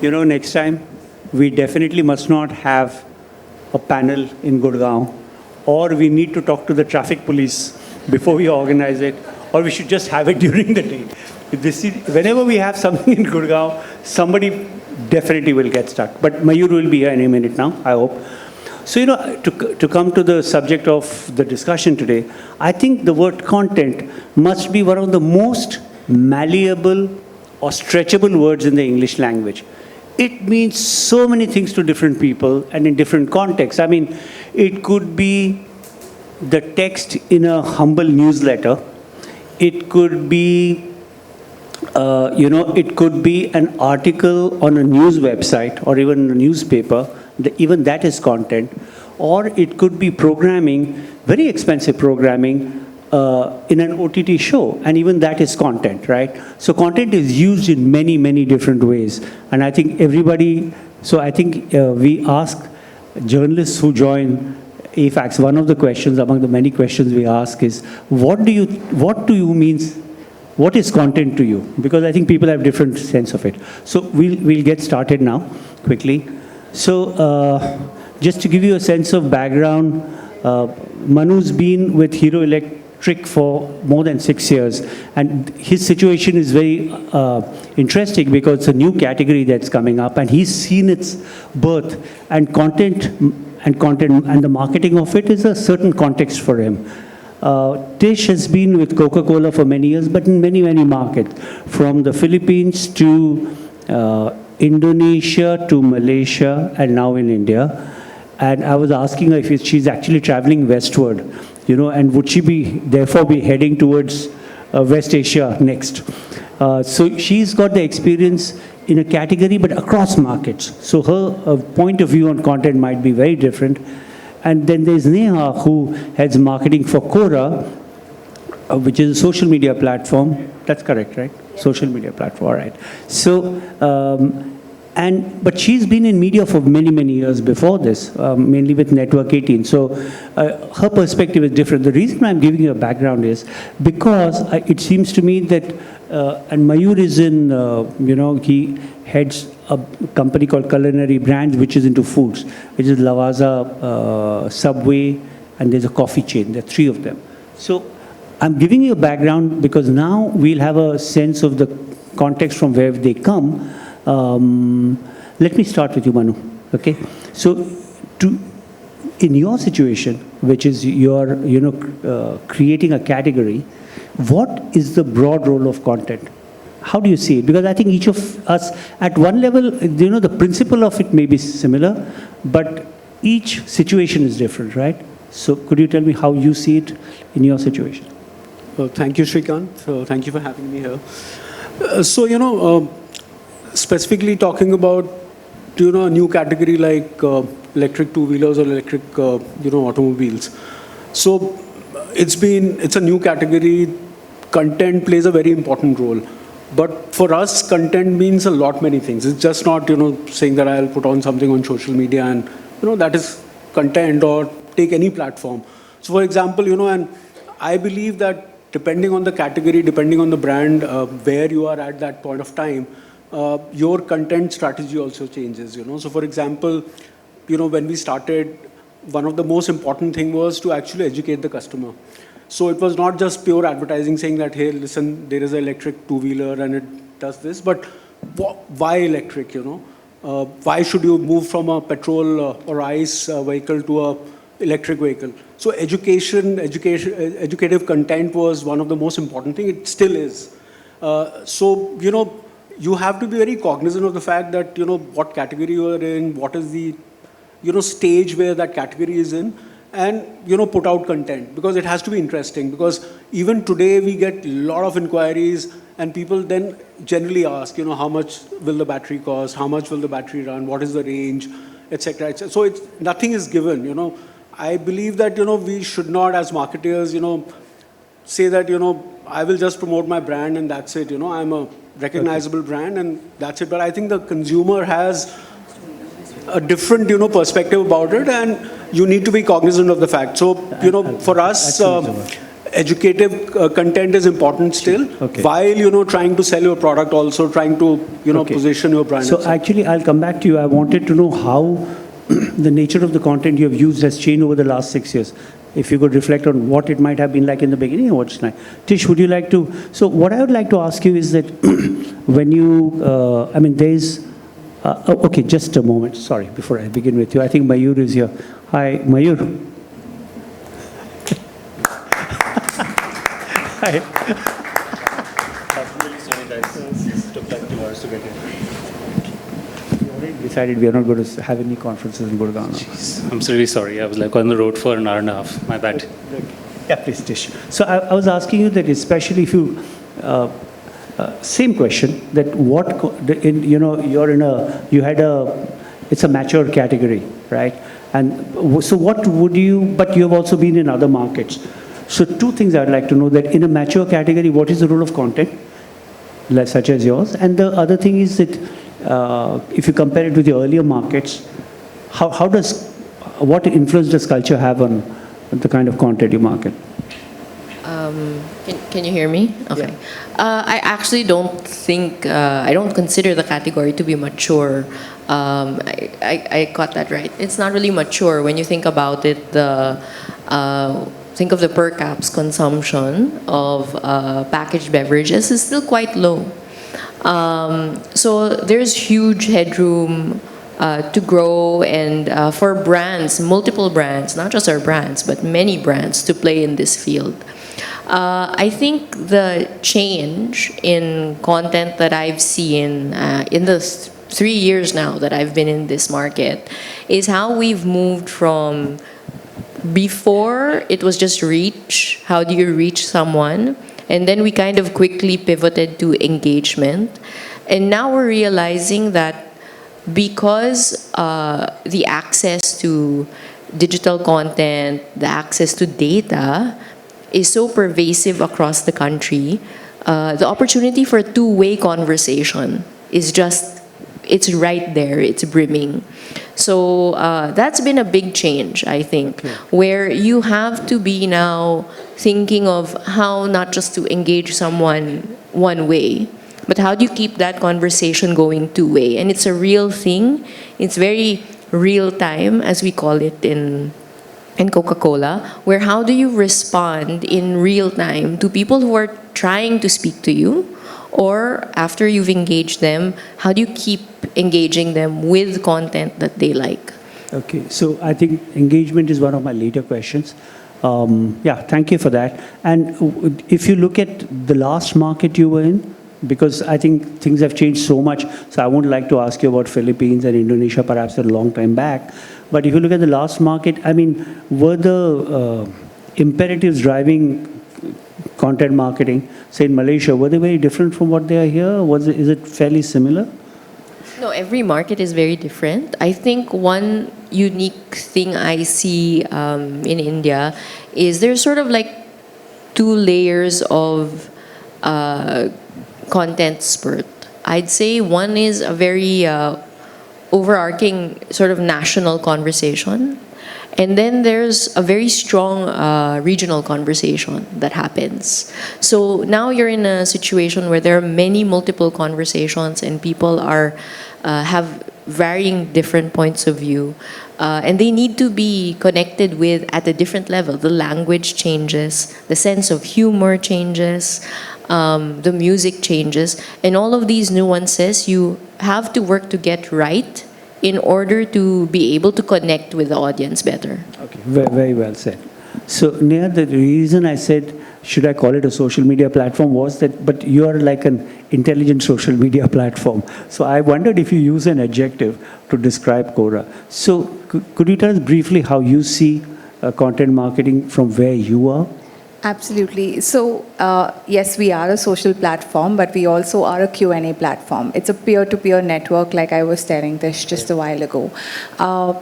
next time, we definitely must not have a panel in Gurgaon, or we need to talk to the traffic police before we organize it, or we should just have it during the day. Whenever we have something in Gurgaon, somebody definitely will get stuck. But Mayur will be here any minute now, I hope. So, to come to the subject of the discussion today, I think the word content must be one of the most malleable or stretchable words in the English language. It means so many things to different people and in different contexts. I mean, it could be the text in a humble newsletter. It could be, it could be an article on a news website or even a newspaper. Even that is content. Or it could be programming, very expensive programming, in an OTT show, and even that is content, right? So content is used in many, many different ways. And I think we ask journalists who join afaqs, one of the questions among the many questions we ask is, what do you means, what is content to you? Because I think people have different sense of it. So we'll get started now, quickly. So just to give you a sense of background, Manu's been with Hero Electric for more than 6 years, and his situation is very interesting because it's a new category that's coming up, and he's seen its birth, and content and the marketing of it is a certain context for him. Tish has been with Coca-Cola for many years, but in many, many markets, from the Philippines to Indonesia to Malaysia, and now in India. And I was asking her if she's actually traveling westward, and would she therefore be heading towards West Asia next. So she's got the experience in a category, but across markets. So her point of view on content might be very different. And then there's Neha, who heads marketing for Quora, which is a social media platform. That's correct, right? Social media platform, all right. So, but she's been in media for many, many years before this, mainly with Network 18. So her perspective is different. The reason I'm giving you a background is because it seems to me that, and Mayur is in, he heads a company called Culinary Brands, which is into foods, which is Lavazza, Subway, and there's a coffee chain. There are 3 of them. So I'm giving you a background because now we'll have a sense of the context from where they come. Let me start with you, Manu. Okay, so in your situation, which is you're creating a category, what is the broad role of content? How do you see it? Because I think each of us, at one level, the principle of it may be similar, but each situation is different, right? So could you tell me how you see it in your situation? Thank you, Sreekant. Thank you for having me here. Specifically talking about, a new category like electric two-wheelers or electric, automobiles. So it's a new category. Content plays a very important role. But for us, content means a lot many things. It's just not, saying that I'll put on something on social media and, that is content, or take any platform. So for example, and I believe that depending on the category, depending on the brand, where you are at that point of time, your content strategy also changes, So for example, when we started, one of the most important thing was to actually educate the customer. So it was not just pure advertising saying that, hey, listen, there is an electric two-wheeler and it does this, but why electric, Why should you move from a petrol or ICE vehicle to a electric vehicle? So educative content was one of the most important thing. It still is. So, you have to be very cognizant of the fact that, what category you are in, what is the, stage where that category is in, and, put out content, because it has to be interesting. Because even today we get a lot of inquiries, and people then generally ask, how much will the battery cost, how much will the battery run, what is the range, etc. etc. So nothing is given, I believe that, we should not, as marketers, say that, I will just promote my brand and that's it, I'm a recognizable brand and that's it. But I think the consumer has a different, perspective about it, and you need to be cognizant of the fact. So, for us, educative content is important still, Okay. while trying to sell your product, also trying to Okay. position your brand. So actually, I'll come back to you. I wanted to know how the nature of the content you have used has changed over the last 6 years. If you could reflect on what it might have been like in the beginning and what's like. Tish, would you like to? So what I would like to ask you is that when you, there's, okay, just a moment. Sorry, before I begin with you. I think Mayur is here. Hi, Mayur. Hi. Decided we are not going to have any conferences in Gurgaon. I'm really sorry. I was like on the road for an hour and a half. My bad. Yeah, please, Tish. So I was asking you that, especially if you, same question, that it's a mature category, right? And so what would you, but you have also been in other markets. So two things I'd like to know: that in a mature category, what is the role of content, such as yours? And the other thing is that if you compare it with the earlier markets, what influence does culture have on the kind of content you market? Can you hear me? Okay. Yeah. I actually don't think, I don't consider the category to be mature. I got that right. It's not really mature. When you think about it, think of the per caps consumption of packaged beverages is still quite low. So there's huge headroom to grow, and for brands, multiple brands, not just our brands, but many brands to play in this field. I think the change in content that I've seen in the 3 years now that I've been in this market is how we've moved from before it was just reach. How do you reach someone? And then we kind of quickly pivoted to engagement. And now we're realizing that because the access to digital content, the access to data is so pervasive across the country, the opportunity for two-way conversation is it's right there, it's brimming. So that's been a big change, I think, where you have to be now thinking of how not just to engage someone one way, but how do you keep that conversation going two-way? And it's a real thing. It's very real time, as we call it in Coca-Cola, where how do you respond in real time to people who are trying to speak to you, or after you've engaged them, how do you keep engaging them with content that they like? Okay, so I think engagement is one of my later questions. Thank you for that. And if you look at the last market you were in, because I think things have changed so much, so I wouldn't like to ask you about Philippines and Indonesia perhaps a long time back. But if you look at the last market, were the imperatives driving content marketing, say in Malaysia, were they very different from what they are here? Is it fairly similar? No, every market is very different. I think one unique thing I see in India is there's sort of like two layers of content spurt. I'd say one is a very overarching sort of national conversation. And then there's a very strong regional conversation that happens. So now you're in a situation where there are many multiple conversations and people have varying different points of view. And they need to be connected with at a different level. The language changes, the sense of humor changes, the music changes. And all of these nuances, you have to work to get right in order to be able to connect with the audience better. Okay, very well said. So, Neha, the reason I said, should I call it a social media platform, was that, but you are like an intelligent social media platform. So I wondered if you use an adjective to describe Quora. So could you tell us briefly how you see content marketing from where you are? Absolutely. So, yes, we are a social platform, but we also are a Q&A platform. It's a peer-to-peer network, like I was telling Tish just a while ago.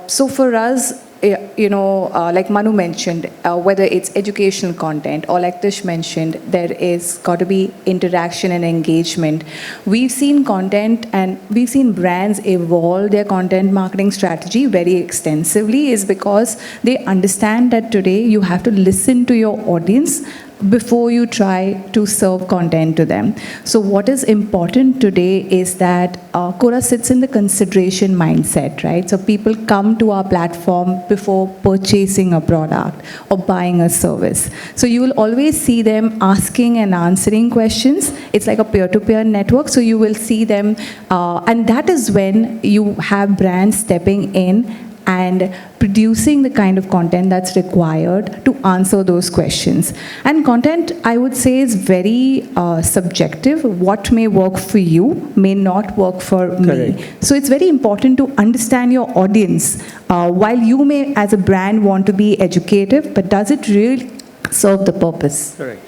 So for us, like Manu mentioned, whether it's educational content or like Tish mentioned, there is got to be interaction and engagement. We've seen content and we've seen brands evolve their content marketing strategy very extensively, is because they understand that today you have to listen to your audience before you try to serve content to them. So what is important today is that Quora sits in the consideration mindset, right? So people come to our platform before purchasing a product or buying a service. So you will always see them asking and answering questions. It's like a peer-to-peer network. So you will see them, and that is when you have brands stepping in and producing the kind of content that's required to answer those questions. And content, I would say, is very subjective. What may work for you may not work for me. Correct. So it's very important to understand your audience. While you may, as a brand, want to be educative, but does it really serve the purpose? Correct.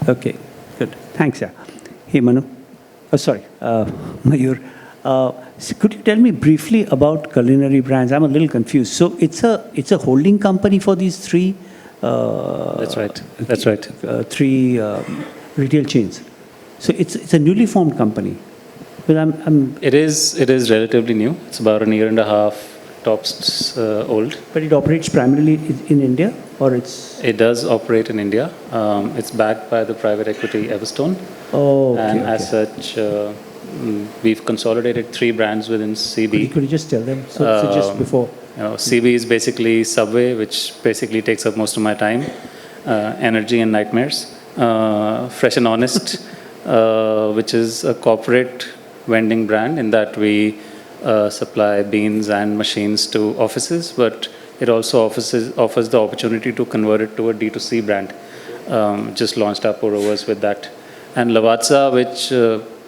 Okay, good. Thanks, yeah. Hey, Manu. Oh, sorry, Mayur. So could you tell me briefly about Culinary brands? I'm a little confused. So it's a holding company for these three. That's right. That's right. Three retail chains. So it's a newly formed company. Well, It is relatively new. It's about a year and a half tops old. but it operates primarily in India, or it's. It does operate in India. It's backed by the private equity Everstone. Oh, okay. And okay. as such, we've consolidated 3 brands within CB. Could you just tell them? So just before. CB is basically Subway, which basically takes up most of my time, energy and nightmares. Fresh and Honest, which is a corporate vending brand in that we supply beans and machines to offices, but it also offers the opportunity to convert it to a D2C brand. Just launched our pour-overs with that. And Lavazza, which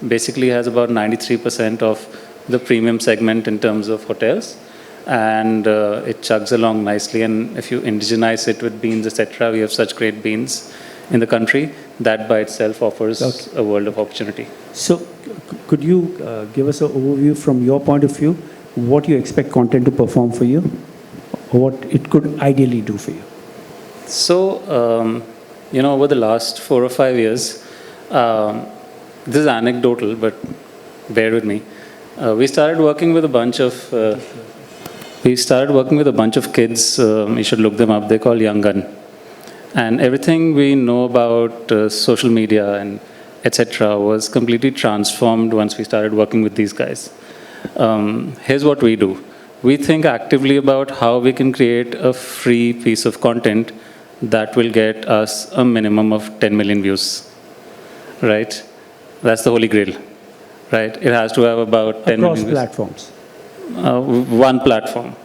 basically has about 93% of the premium segment in terms of hotels. And it chugs along nicely. And if you indigenize it with beans, etc., we have such great beans in the country. That by itself offers a world of opportunity. So could you give us an overview from your point of view, what you expect content to perform for you, or what it could ideally do for you? So, over the last 4 or 5 years, this is anecdotal, but bear with me. We started working with a bunch of kids. You should look them up. They're called Young Gun, and everything we know about social media and etc. was completely transformed once we started working with these guys. Here's what we do. We think actively about how we can create a free piece of content that will get us a minimum of 10 million views, right? That's the holy grail, right? It has to have about 10 Across million platforms. One platform.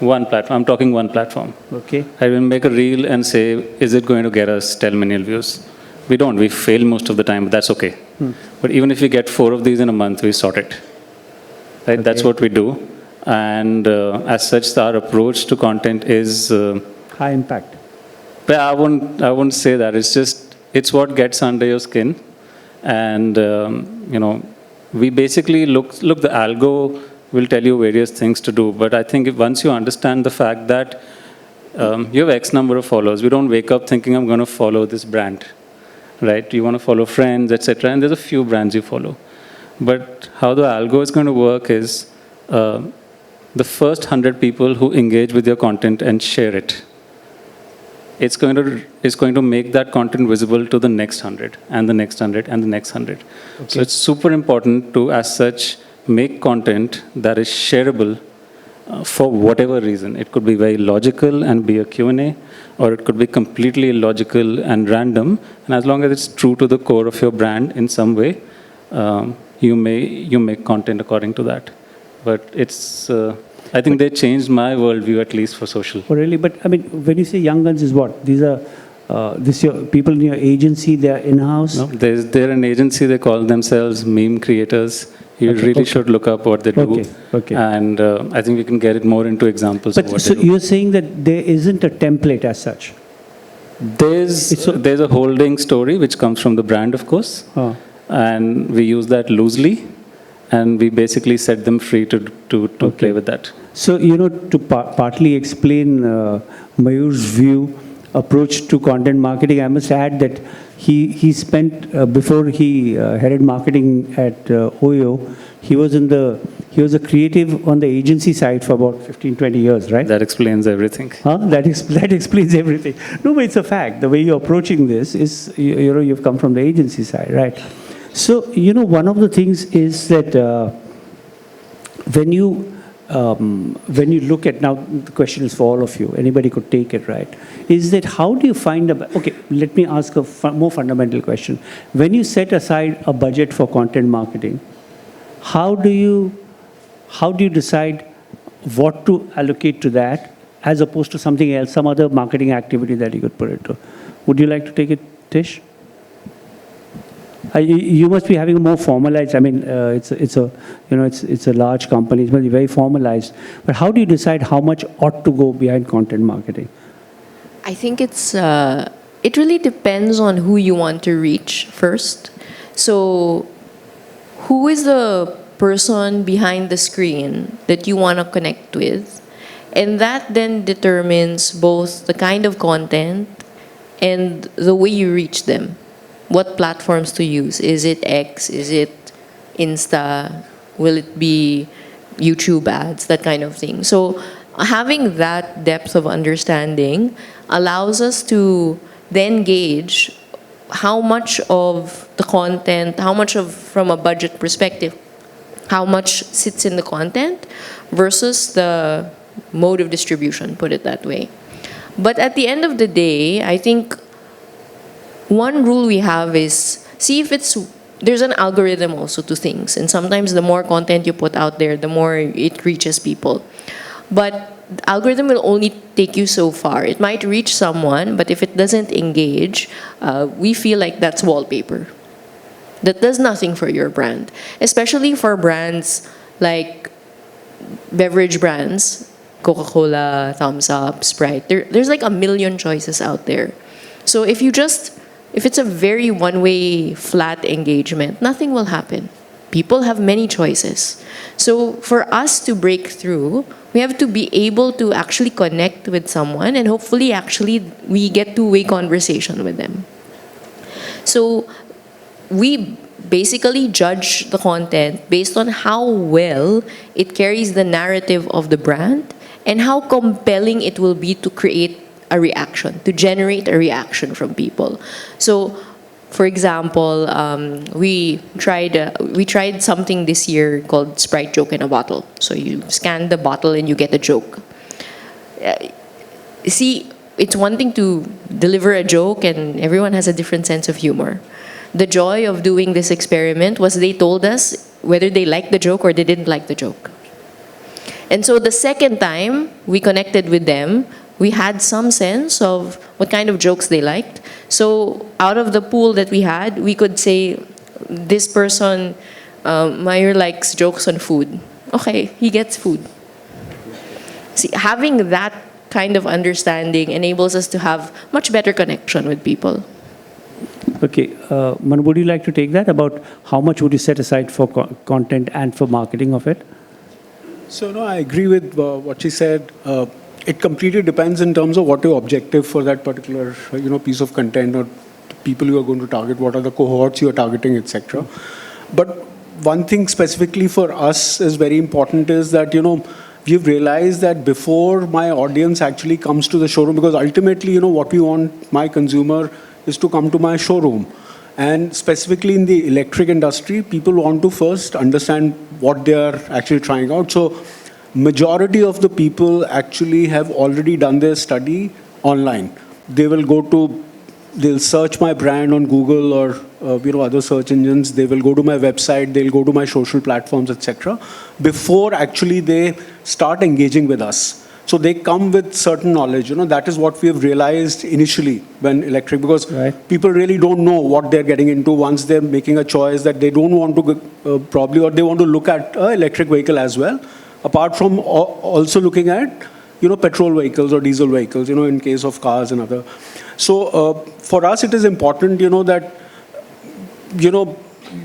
I'm talking one platform. Okay. I will make a reel and say, is it going to get us 10 million views? We don't. We fail most of the time, but that's okay. But even if we get 4 of these in a month, we sort it. Right? Okay. That's what we do. And as such, our approach to content is... High impact. But I wouldn't say that. It's what gets under your skin. And, we basically look, the algo will tell you various things to do. But I think once you understand the fact that you have X number of followers, we don't wake up thinking I'm going to follow this brand, right? You want to follow friends, etc. And there's a few brands you follow. But how the algo is going to work is the first 100 people who engage with your content and share it, it's going to make that content visible to the next 100 and the next 100 and the next 100. Okay. So it's super important to, as such, make content that is shareable for whatever reason. It could be very logical and be a Q&A, or it could be completely illogical and random. And as long as it's true to the core of your brand in some way, you make content according to that. But it's... I think they changed my worldview, at least for social. Oh, really? But I mean, when you say Young Guns is what? These are your people in your agency, they're in-house? No, they're an agency, they call themselves meme creators. You really should look up what they do. Okay. And I think we can get it more into examples of what so they do. you're saying that there isn't a template as such? There's a holding story which comes from the brand, of course. Oh. And we use that loosely. And we basically set them free to play with that. So, to partly explain Mayur's approach to content marketing, I must add that he spent, before he headed marketing at Oyo, he was a creative on the agency side for about 15, 20 years, right? That explains everything. Huh? That explains everything. No, but it's a fact. The way you're approaching this is, you've come from the agency side, right? So, one of the things is that when you look at, now the question is for all of you, anybody could take it, right? Is that how do you find okay, let me ask a more fundamental question. When you set aside a budget for content marketing, how do you decide what to allocate to that as opposed to something else, some other marketing activity that you could put it to? Would you like to take it, Tish? You must be having a more formalized. I mean, it's a large company. It must be very formalized. But how do you decide how much ought to go behind content marketing? I think it really depends on who you want to reach first. So, who is the person behind the screen that you want to connect with? And that then determines both the kind of content and the way you reach them. What platforms to use? Is it X? Is it Insta? Will it be YouTube ads? That kind of thing. So having that depth of understanding allows us to then gauge how much of the content, from a budget perspective, how much sits in the content versus the mode of distribution, put it that way. But at the end of the day, I think one rule we have is see if there's an algorithm also to things. And sometimes the more content you put out there, the more it reaches people. But the algorithm will only take you so far. It might reach someone, but if it doesn't engage, we feel like that's wallpaper. That does nothing for your brand. Especially for brands like beverage brands, Coca-Cola, Thumbs Up, Sprite. There's like a million choices out there. So if it's a very one-way flat engagement, nothing will happen. People have many choices. So for us to break through, we have to be able to actually connect with someone and hopefully actually we get two-way conversation with them. So we basically judge the content based on how well it carries the narrative of the brand and how compelling it will be to create a reaction, to generate a reaction from people. So, for example, we tried something this year called Sprite Joke in a Bottle. So you scan the bottle and you get a joke. See, it's one thing to deliver a joke and everyone has a different sense of humor. The joy of doing this experiment was they told us whether they liked the joke or they didn't like the joke. And so the second time we connected with them, we had some sense of what kind of jokes they liked. So out of the pool that we had, we could say, this person, Mayur, likes jokes on food. Okay, he gets food. See, having that kind of understanding enables us to have much better connection with people. Okay, Manu, would you like to take that about how much would you set aside for content and for marketing of it? So no, I agree with what she said. It completely depends in terms of what your objective for that particular piece of content or people you are going to target, what are the cohorts you are targeting, etc. But one thing specifically for us is very important is that we've realized that before my audience actually comes to the showroom, because ultimately what we want my consumer is to come to my showroom. And specifically in the electric industry, people want to first understand what they are actually trying out. So majority of the people actually have already done their study online. They'll search my brand on Google or other search engines. They will go to my website, they'll go to my social platforms, etc. before actually they start engaging with us. So they come with certain knowledge. That is what we have realized initially when electric, because people really don't know what they're getting into once they're making a choice that they don't want to probably, or they want to look at an electric vehicle as well, apart from also looking at, petrol vehicles or diesel vehicles, in case of cars and other. So for us, it is important, that,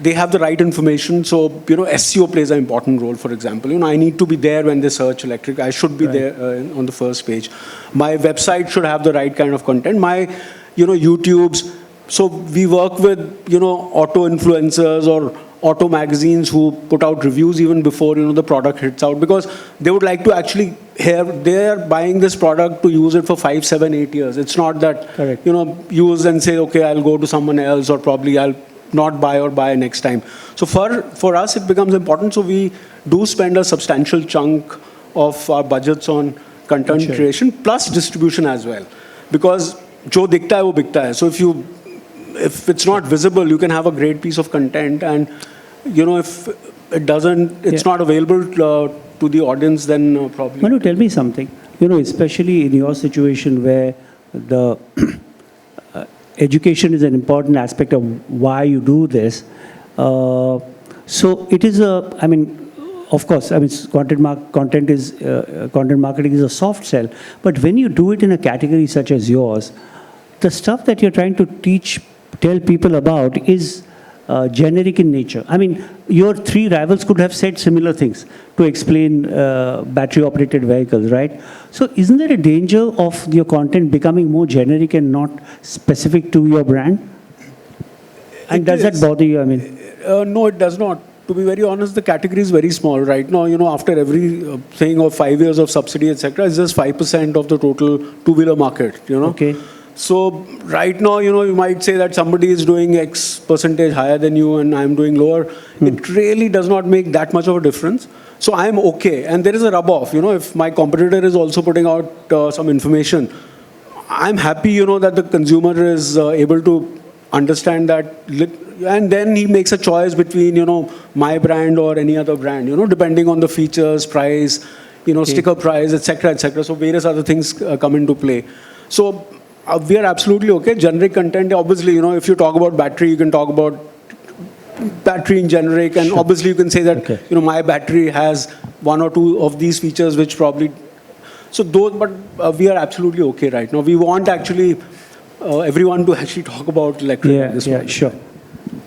they have the right information. So, SEO plays an important role, for example. I need to be there when they search electric. I should be there on the first page. My website should have the right kind of content. My, YouTube's So we work with, auto influencers or auto magazines who put out reviews even before, the product hits out, because they would like to actually they're buying this product to use it for 5, 7, 8 years. It's not that, Correct. use and say, okay, I'll go to someone else, or probably I'll not buy or buy next time. So for us, it becomes important. So we do spend a substantial chunk of our budgets on content Sure. creation plus distribution as well. Because jo dikhta hai, wo bikta hai. So if it's not visible, you can have a great piece of content, and if it's not available to the audience, then probably. Manu, tell me something. Especially in your situation where the education is an important aspect of why you do this. So it is of course, content marketing is a soft sell. But when you do it in a category such as yours, the stuff that you're trying to tell people about is generic in nature. Your three rivals could have said similar things to explain battery-operated vehicles, right? So isn't there a danger of your content becoming more generic and not specific to your brand? And does that bother you? No, it does not. To be very honest, the category is very small right now. After every thing of 5 years of subsidy, etc., it's just 5% of the total two-wheeler market. Okay. So right now, you might say that somebody is doing X percentage higher than you and I'm doing lower. It really does not make that much of a difference. So I'm okay. And there is a rub-off. If my competitor is also putting out some information, I'm happy, that the consumer is able to understand that. And then he makes a choice between, my brand or any other brand, depending on the features, price, sticker price, etc., etc. So various other things come into play. So we are absolutely okay. Generic content, obviously, if you talk about battery, you can talk about battery in generic, and Sure. obviously you can say that, Okay. my battery has one or two of these features which probably... So those, but we are absolutely okay right now. We want actually everyone to actually talk about electric at this point. Sure.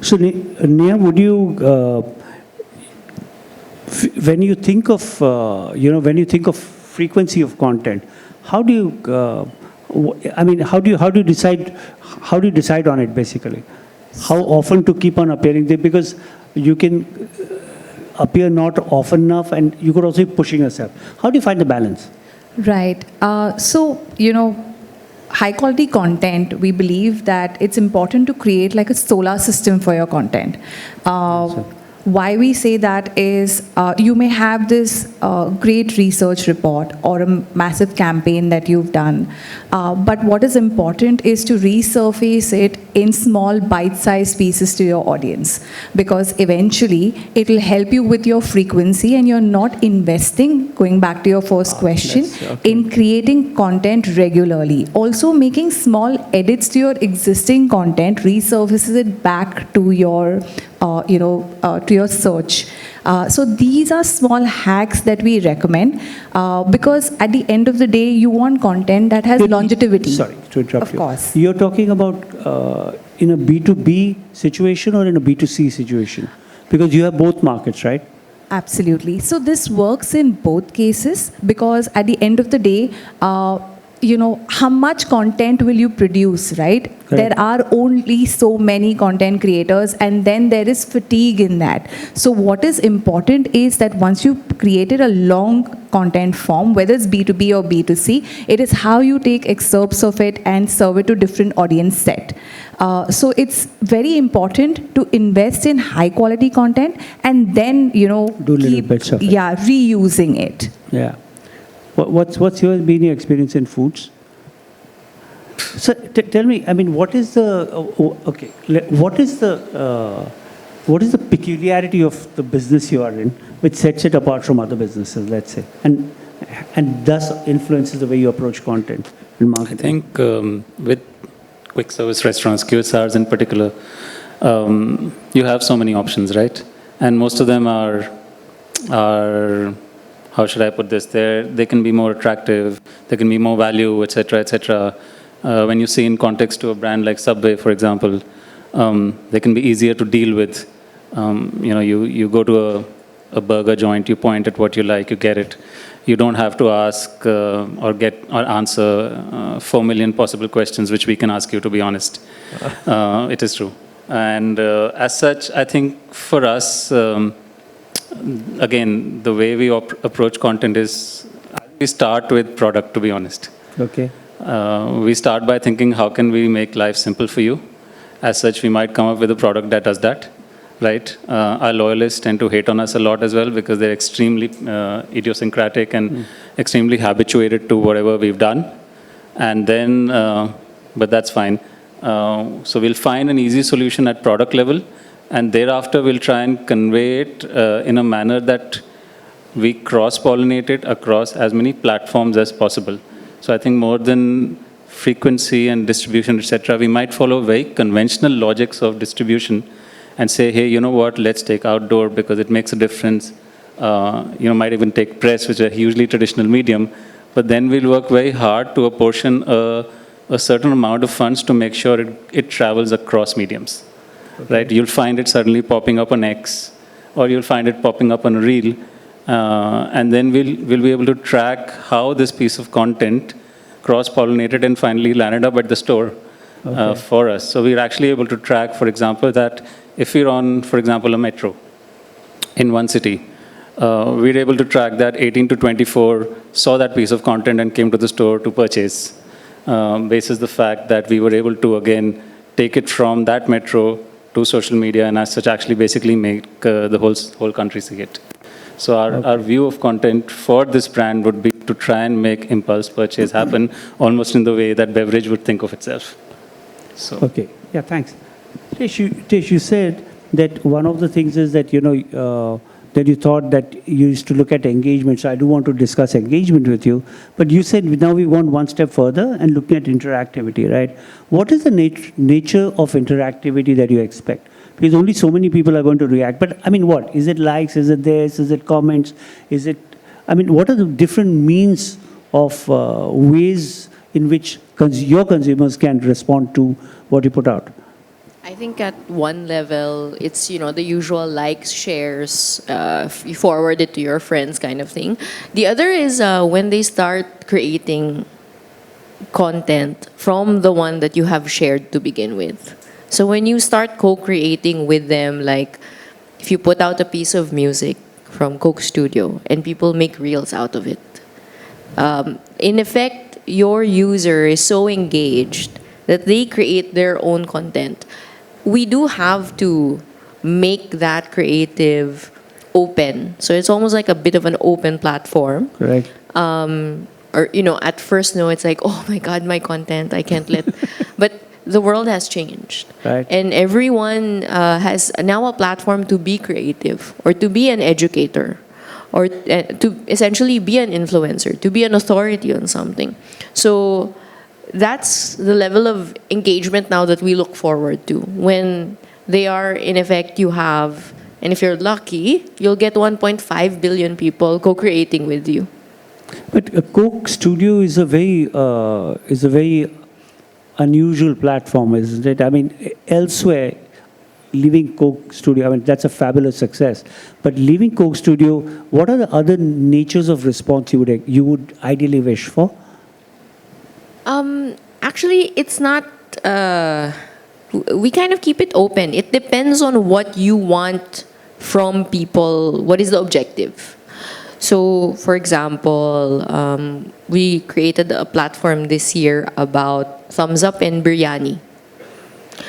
So Neha, would you, when you think of, frequency of content, how do you, how do you decide on it basically? How often to keep on appearing there? Because you can appear not often enough, and you could also be pushing yourself. How do you find the balance? Right. High quality content, we believe that it's important to create like a solar system for your content. Why we say that is you may have this great research report or a massive campaign that you've done, but what is important is to resurface it in small bite-sized pieces to your audience, because eventually it will help you with your frequency, and you're not investing, going back to your first question, in creating content regularly. Also making small edits to your existing content resurfaces it back to your to your search. So these are small hacks that we recommend, because at the end of the day, you want content that has longevity. Sorry to interrupt Of you. course. You're talking about in a B2B situation or in a B2C situation? Because you have both markets, right? Absolutely. So this works in both cases, because at the end of the day, how much content will you produce, right? Correct. There are only so many content creators, and then there is fatigue in that. So what is important is that once you created a long content form, whether it's B2B or B2C, it is how you take excerpts of it and serve it to different audience set. So it's very important to invest in high quality content, and then, Do little bits of it. reusing it. Yeah. What's been your experience in foods? So tell me, what is the what is the peculiarity of the business you are in, which sets it apart from other businesses, let's say, and thus influences the way you approach content and I marketing? think with quick service restaurants, QSRs in particular, you have so many options, right? And most of them are how should I put this? They can be more attractive, they can be more value, etc., etc. When you see in context to a brand like Subway, for example, they can be easier to deal with. You go to a burger joint, you point at what you like, you get it. You don't have to ask or get or answer 4 million possible questions, which we can ask you, to be honest. It is true. And as such, I think for us, again, the way we approach content is we start with product, to be honest. Okay. We start by thinking, how can we make life simple for you? As such, we might come up with a product that does that, right? Our loyalists tend to hate on us a lot as well because they're extremely idiosyncratic and extremely habituated to whatever we've done. And then, but that's fine. So we'll find an easy solution at product level, and thereafter we'll try and convey it in a manner that we cross-pollinate it across as many platforms as possible. So I think more than frequency and distribution, etc., we might follow very conventional logics of distribution and say, hey, you know what, let's take outdoor because it makes a difference. Might even take press, which is a hugely traditional medium, but then we'll work very hard to apportion a certain amount of funds to make sure it travels across mediums, right? You'll find it suddenly popping up on X, or you'll find it popping up on a reel, and then we'll be able to track how this piece of content cross-pollinated and finally landed up at the store for us. So we're actually able to track, for example, that if we're on, for example, a metro in one city, we're able to track that 18 to 24 saw that piece of content and came to the store to purchase, basis the fact that we were able to, again, take it from that metro to social media and as such actually basically make the whole country see it. So our view of content for this brand would be to try and make impulse purchase happen almost in the way that beverage would think of itself. So. Okay. Yeah, thanks. Tish, you said that one of the things is that, that you thought that you used to look at engagement. So I do want to discuss engagement with you. But you said now we want one step further and looking at interactivity, right? What is the nature of interactivity that you expect? Because only so many people are going to react. But I mean, what? Is it likes? Is it this? Is it comments? Is it, what are the different means of ways in which your consumers can respond to what you put out? I think at one level, it's, the usual likes, shares, you forward it to your friends kind of thing. The other is when they start creating content from the one that you have shared to begin with. So when you start co-creating with them, like if you put out a piece of music from Coke Studio and people make reels out of it, in effect, your user is so engaged that they create their own content. We do have to make that creative open. So it's almost like a bit of an open platform. Right. Or, at first, no, it's like, oh my God, my content, I can't let... But the world has changed. Right. And everyone has now a platform to be creative or to be an educator or to essentially be an influencer, to be an authority on something. So that's the level of engagement now that we look forward to. When they are, in effect, you have, and if you're lucky, you'll get 1.5 billion people co-creating with you. But Coke Studio is a very unusual platform, isn't it? Elsewhere, leaving Coke Studio, that's a fabulous success. But leaving Coke Studio, what are the other natures of response you would ideally wish for? Actually, it's not... we kind of keep it open. It depends on what you want from people. What is the objective? So, for example, we created a platform this year about thumbs up and biryani.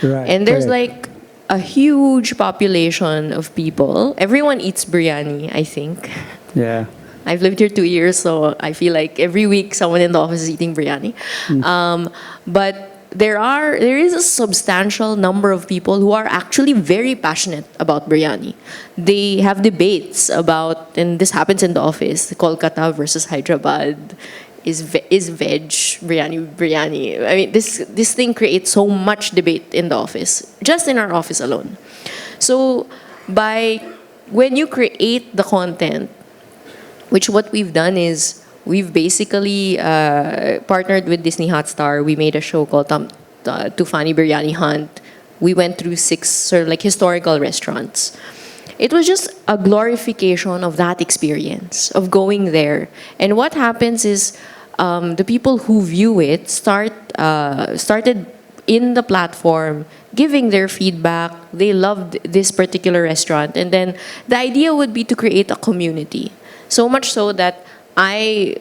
Right. And there's correct. like a huge population of people. Everyone eats biryani, I think. Yeah. I've lived here 2 years, so I feel like every week someone in the office is eating biryani. But there is a substantial number of people who are actually very passionate about biryani. They have debates about, and this happens in the office, Kolkata versus Hyderabad. Is veg biryani? This thing creates so much debate in the office, just in our office alone. So when you create the content, which what we've done is we've basically partnered with Disney Hotstar. We made a show called Tufani Biryani Hunt. We went through 6 sort of like historical restaurants. it was just a glorification of that experience, of going there. And what happens is the people who view it started in the platform giving their feedback. They loved this particular restaurant. And then the idea would be to create a community. So much so that I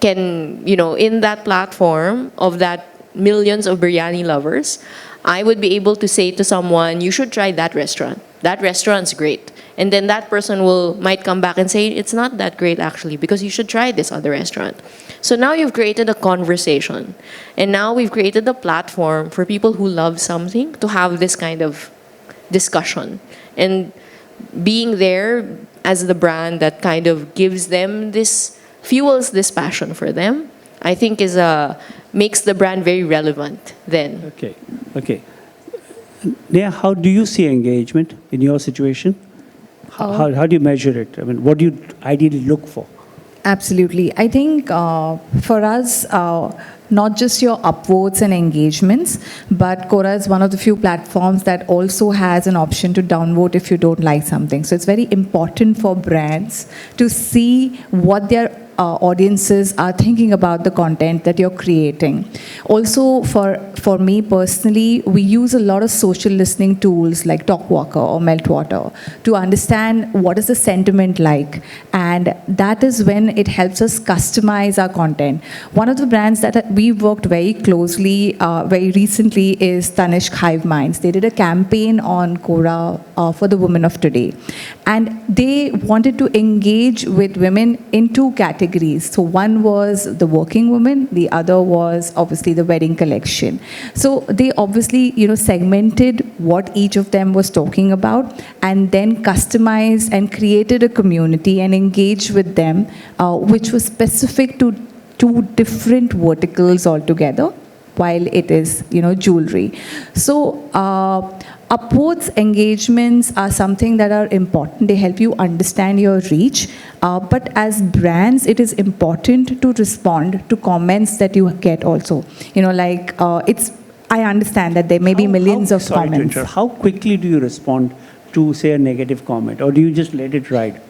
can, in that platform of that millions of biryani lovers, I would be able to say to someone, you should try that restaurant. That restaurant's great. And then that person might come back and say, it's not that great actually, because you should try this other restaurant. So now you've created a conversation. And now we've created a platform for people who love something to have this kind of discussion. And being there as the brand that kind of gives them fuels this passion for them, I think makes the brand very relevant then. Okay. Neha, how do you see engagement in your situation? How do you measure it? I mean, what do you ideally look for? Absolutely. I think for us, not just your upvotes and engagements, but Quora is one of the few platforms that also has an option to downvote if you don't like something. So it's very important for brands to see what their audiences are thinking about the content that you're creating. Also, for me personally, we use a lot of social listening tools like Talkwalker or Meltwater to understand what is the sentiment like, and that is when it helps us customize our content. One of the brands that we've worked very closely very recently is Tanishq Hive Minds. They did a campaign on Quora for the women of today, and they wanted to engage with women in two categories. So one was the working woman, the other was obviously the wedding collection. So they obviously, segmented what each of them was talking about, and then customized and created a community and engaged with them, which was specific to two different verticals altogether, while it is, jewelry. So upvotes, engagements are something that are important. They help you understand your reach. But as brands, it is important to respond to comments that you get also. I understand that there may be millions of comments. How quickly do you respond to, say, a negative comment? Or do you just let it ride?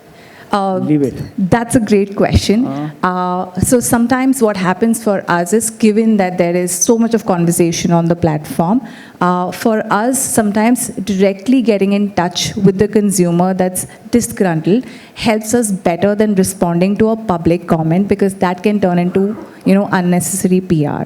Leave it? That's a great question. So sometimes what happens for us is, given that there is so much of conversation on the platform, for us, sometimes directly getting in touch with the consumer that's disgruntled helps us better than responding to a public comment, because that can turn into, unnecessary PR.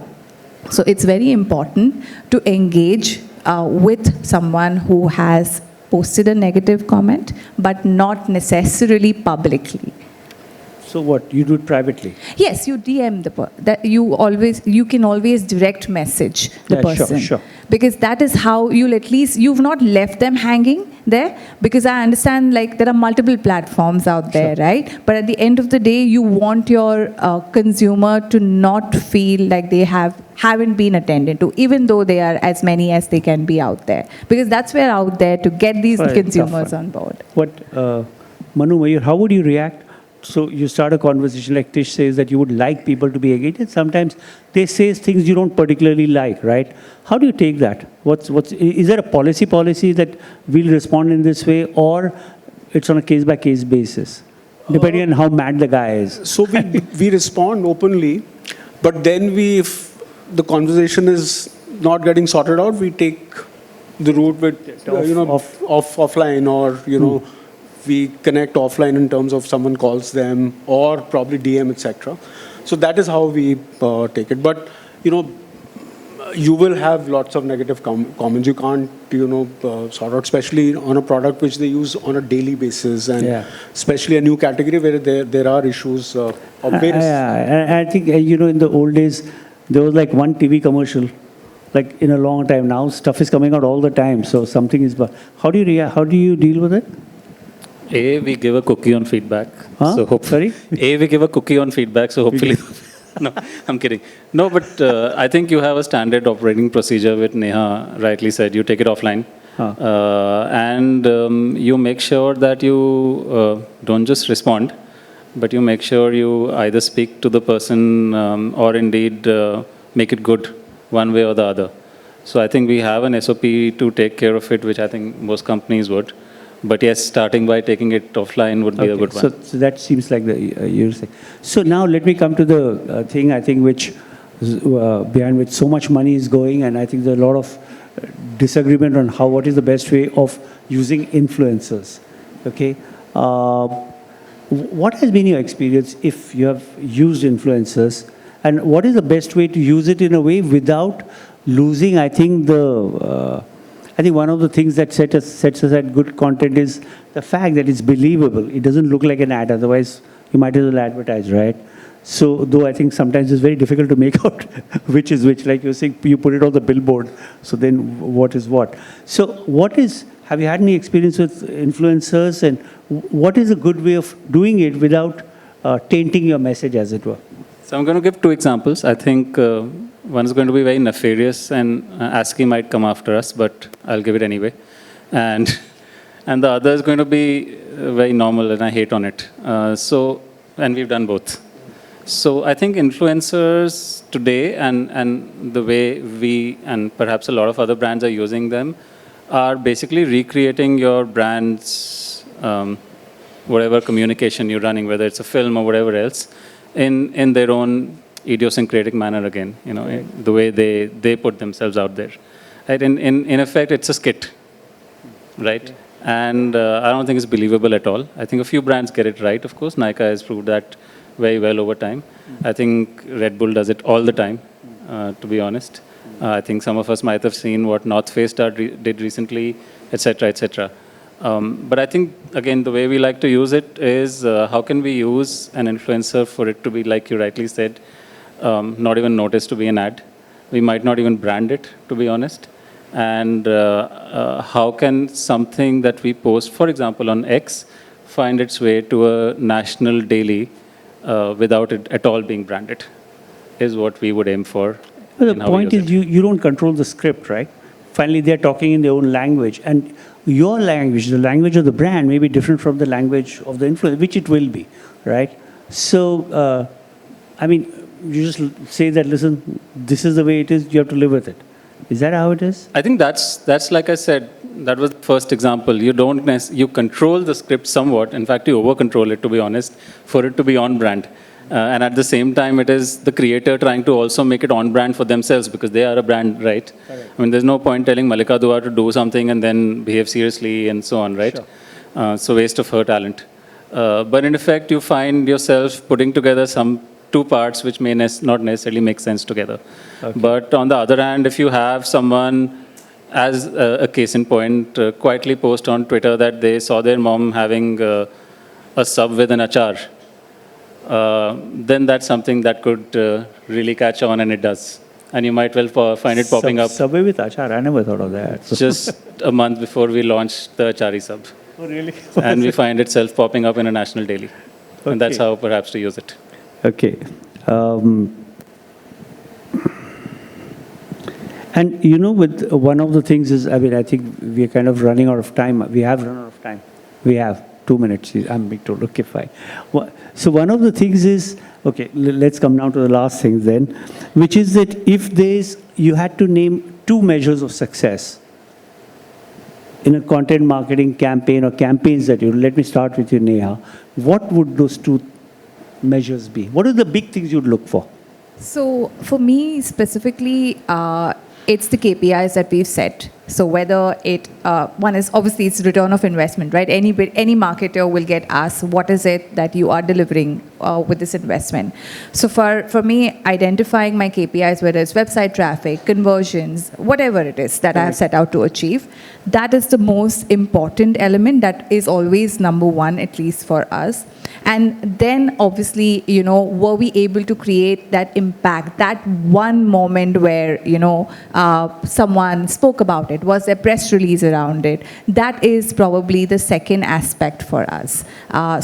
So it's very important to engage with someone who has posted a negative comment, but not necessarily publicly. So what, you do it privately? Yes, you DM you can always direct message the person. Sure. Because that is how you've not left them hanging there, because I understand there are multiple platforms out there, right? But at the end of the day, you want your consumer to not feel like they haven't been attended to, even though they are as many as they can be out there. Because that's where out there to get these consumers on board. Manu, Mayur, how would you react? So you start a conversation like Tish says that you would like people to be engaged, and sometimes they say things you don't particularly like, right? How do you take that? Is there a policy that we'll respond in this way, or it's on a case-by-case basis, depending on how mad the guy is? So we respond openly, but then if the conversation is not getting sorted out, we take the route with offline, or we connect offline in terms of someone calls them or probably DM, etc. So that is how we take it. But you will have lots of negative comments. You can't sort out, especially on a product which they use on a daily basis, and especially a new category where there are issues of various. I think in the old days there was one TV commercial. In a long time now, stuff is coming out all the time. So something is. How do you deal with it? We give a cookie on feedback. Huh? So hopefully, we give a cookie on feedback. So hopefully, no, I'm kidding. No, but I think you have a standard operating procedure, which Neha rightly said. You take it offline, and you make sure that you don't just respond, but you make sure you either speak to the person or indeed make it good one way or the other. So I think we have an SOP to take care of it, which I think most companies would. But yes, starting by taking it offline would be a good one. So that seems like the you're saying. So now let me come to the thing I think which behind which so much money is going, and I think there are a lot of disagreement on what is the best way of using influencers. Okay, what has been your experience if you have used influencers, and what is the best way to use it in a way without losing? I think one of the things that sets aside good content is the fact that it's believable. It doesn't look like an ad, otherwise you might as well advertise, right? So, though I think sometimes it's very difficult to make out which is which, like you're saying, you put it on the billboard, so then what is what? So, have you had any experience with influencers, and what is a good way of doing it without tainting your message, as it were? So I'm going to give two examples. I think one is going to be very nefarious, and ASCII might come after us, but I'll give it anyway. And the other is going to be very normal, and I hate on it. And we've done both. So I think influencers today, and the way we and perhaps a lot of other brands are using them, are basically recreating your brand's whatever communication you're running, whether it's a film or whatever else, in their own idiosyncratic manner again, the way they put themselves out there. Right? In effect, it's a skit, right? Yeah. And I don't think it's believable at all. I think a few brands get it right, of course. Nykaa has proved that very well over time. I think Red Bull does it all the time, to be honest. I think some of us might have seen what North Face did recently, etc., etc. But I think, again, the way we like to use it is how can we use an influencer for it to be, like you rightly said, not even noticed to be an ad. We might not even brand it, to be honest. And how can something that we post, for example, on X, find its way to a national daily without it at all being branded, is what we would aim for. Well, the point is you don't control the script, right? Finally, they're talking in their own language. And your language, the language of the brand, may be different from the language of the influencer, which it will be, right? So, you just say that, listen, this is the way it is, you have to live with it. Is that how it is? I think that's like I said, that was the first example. You control the script somewhat. In fact, you over-control it, to be honest, for it to be on brand. And at the same time, it is the creator trying to also make it on brand for themselves, because they are a brand, right? Correct. I mean, there's no point telling Malika Dua to do something and then behave seriously and so on, right? Sure. So waste of her talent. But in effect, you find yourself putting together some two parts which may not necessarily make sense together. Okay. But on the other hand, if you have someone, as a case in point, quietly post on Twitter that they saw their mom having a sub with an achar, then that's something that could really catch on, and it does. And you might well find it popping up. Subway with achar, I never thought of that. Just a month before we launched the achari sub. Oh, really? And we find itself popping up in a national daily. Okay. And that's how perhaps to use it. Okay. And with one of the things is, I think we are kind of running out of time. We have run out of time. We have 2 minutes. I'm being told, okay, fine. So one of the things is, okay, let's come down to the last thing then, which is that if you had to name 2 measures of success in a content marketing campaign or campaigns that let me start with you, Neha. What would those 2 measures be? What are the big things you'd look for? So for me specifically, it's the KPIs that we've set. So whether one is obviously it's return of investment, right? Any marketer will get asked, what is it that you are delivering with this investment? So for me, identifying my KPIs, whether it's website traffic, conversions, whatever it is that I have set out to achieve, that is the most important element. That is always number 1, at least for us. And then obviously, were we able to create that impact, that one moment where, someone spoke about it, was there press release around it? That is probably the second aspect for us.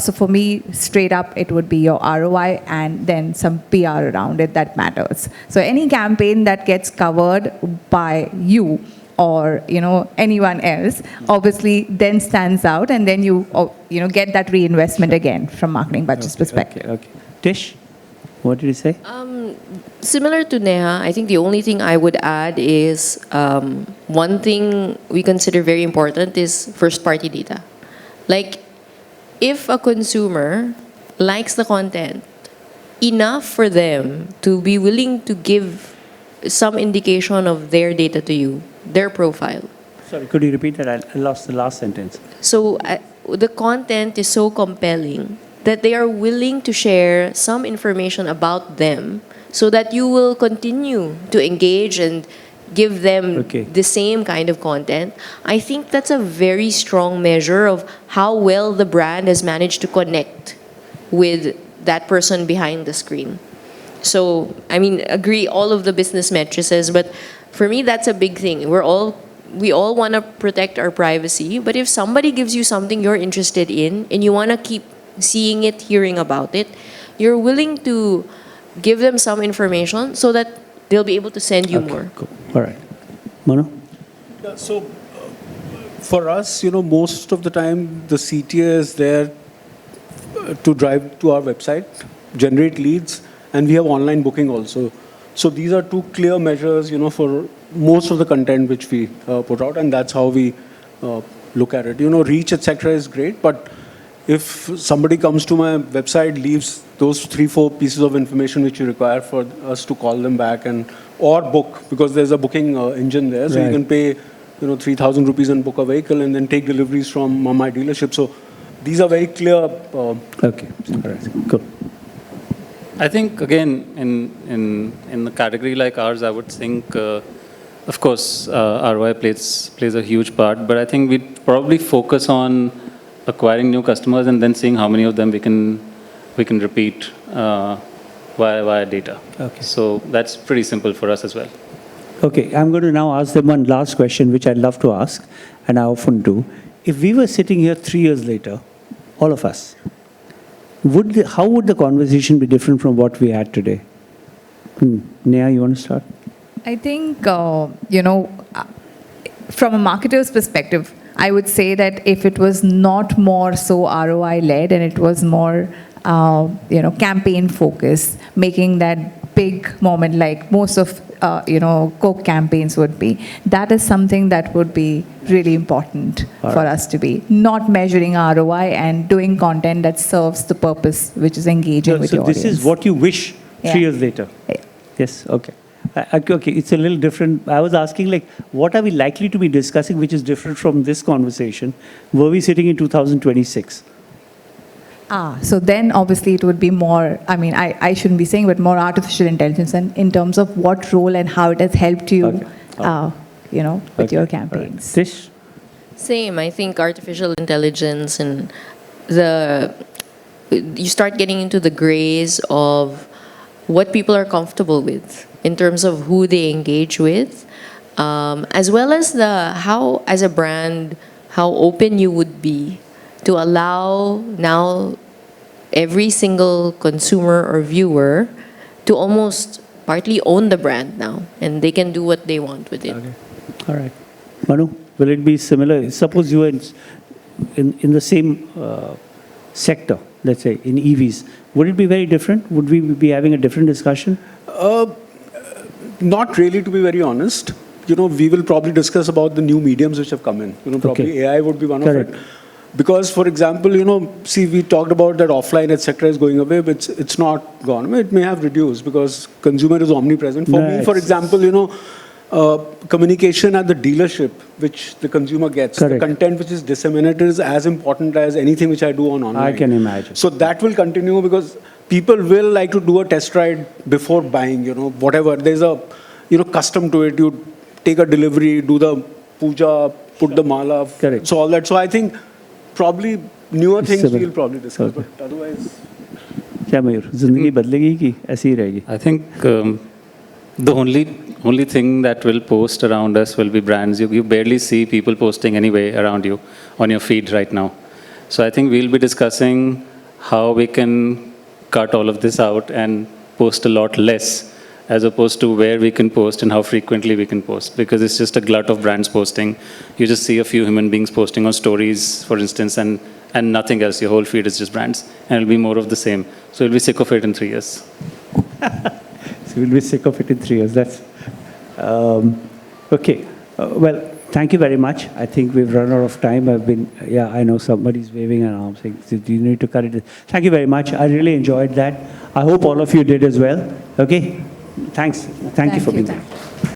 So for me, straight up, it would be your ROI and then some PR around it that matters. So any campaign that gets covered by you or anyone else, obviously then stands out, and then you get that reinvestment again from marketing budget's perspective. Okay. Tish, what did you say? Similar to Neha, I think the only thing I would add is one thing we consider very important is first-party data. Like, if a consumer likes the content enough for them to be willing to give some indication of their data to you, their profile. Sorry, could you repeat that? I lost the last sentence. So the content is so compelling that they are willing to share some information about them so that you will continue to engage and give them Okay. the same kind of content. I think that's a very strong measure of how well the brand has managed to connect with that person behind the screen. So, I mean, agree all of the business matrices, but for me, that's a big thing. We all want to protect our privacy, but if somebody gives you something you're interested in and you want to keep seeing it, hearing about it, you're willing to give them some information so that they'll be able to send you Okay, more. cool. All right. Manu? Yeah, so for us, most of the time the CTA is there to drive to our website, generate leads, and we have online booking also. So these are two clear measures, for most of the content which we put out, and that's how we look at it. Reach, etc. is great, but if somebody comes to my website, leaves those 3-4 pieces of information which you require for us to call them back or book, because there's a booking engine there, so Right. you can pay 3,000 rupees and book a vehicle and then take deliveries from my dealership. So these are very clear. Okay. All right. Cool. I think, again, in the category like ours, I would think, of course, ROI plays a huge part, but I think we'd probably focus on acquiring new customers and then seeing how many of them we can repeat via data. Okay. So that's pretty simple for us as well. Okay, I'm going to now ask them one last question, which I'd love to ask, and I often do. If we were sitting here 3 years later, all of us, how would the conversation be different from what we had today? Neha, you want to start? I think, from a marketer's perspective, I would say that if it was not more so ROI-led and it was more, campaign focused, making that big moment like most of, Coke campaigns would be, that is something that would be really important All for right. us to be. Not measuring ROI and doing content that serves the purpose, which is engaging with So your this audience. is what you wish 3 Yeah. years later? Yeah. Yes, okay. Okay, it's a little different. I was asking, what are we likely to be discussing which is different from this conversation? Were we sitting in 2026? So then obviously it would be more, I shouldn't be saying, but more artificial intelligence and in terms of what role and how it has helped you, Okay. with your Okay, all right. campaigns. Tish? Same. I think artificial intelligence and you start getting into the grays of what people are comfortable with in terms of who they engage with, as well as how, as a brand, how open you would be to allow now every single consumer or viewer to almost partly own the brand now, and they can do what they want with it. Okay. All right. Manu, will it be similar? Suppose you were in the same sector, let's say, in EVs. Would it be very different? Would we be having a different discussion? Not really, to be very honest. We will probably discuss about the new mediums which have come in. Probably Okay. AI would be one Correct. of it. Because, for example, see, we talked about that offline, etc., is going away, but it's not gone. It may have reduced because consumer is omnipresent. For me, for example, communication at the dealership, which the consumer gets, Correct. the content which is disseminated is as important as anything which I do on online. I can imagine. So that will continue because people will like to do a test ride before buying, whatever. There's a, custom to it. You take a delivery, do the puja, put the mala. Correct. So all that. So I think probably newer things Similar. we'll probably discuss, Okay. but otherwise. क्या मयूर जिंदगी बदलेगी कि ऐसी ही रहेगी? I think the only thing that will post around us will be brands. You barely see people posting anyway around you on your feed right now. So I think we'll be discussing how we can cut all of this out and post a lot less, as opposed to where we can post and how frequently we can post, because it's just a glut of brands posting. You just see a few human beings posting on Storyz, for instance, and nothing else. Your whole feed is just brands, and it'll be more of the same. So you'll be sick of it in 3 years. So we'll be sick of it in 3 years. That's okay. Well, Thank you very much. I think we've run out of time. I know somebody's waving an arm saying, "Do you need to cut it?" Thank you very much. I really enjoyed that. I hope all of you did as well. Okay? Thanks. Thank you for being here.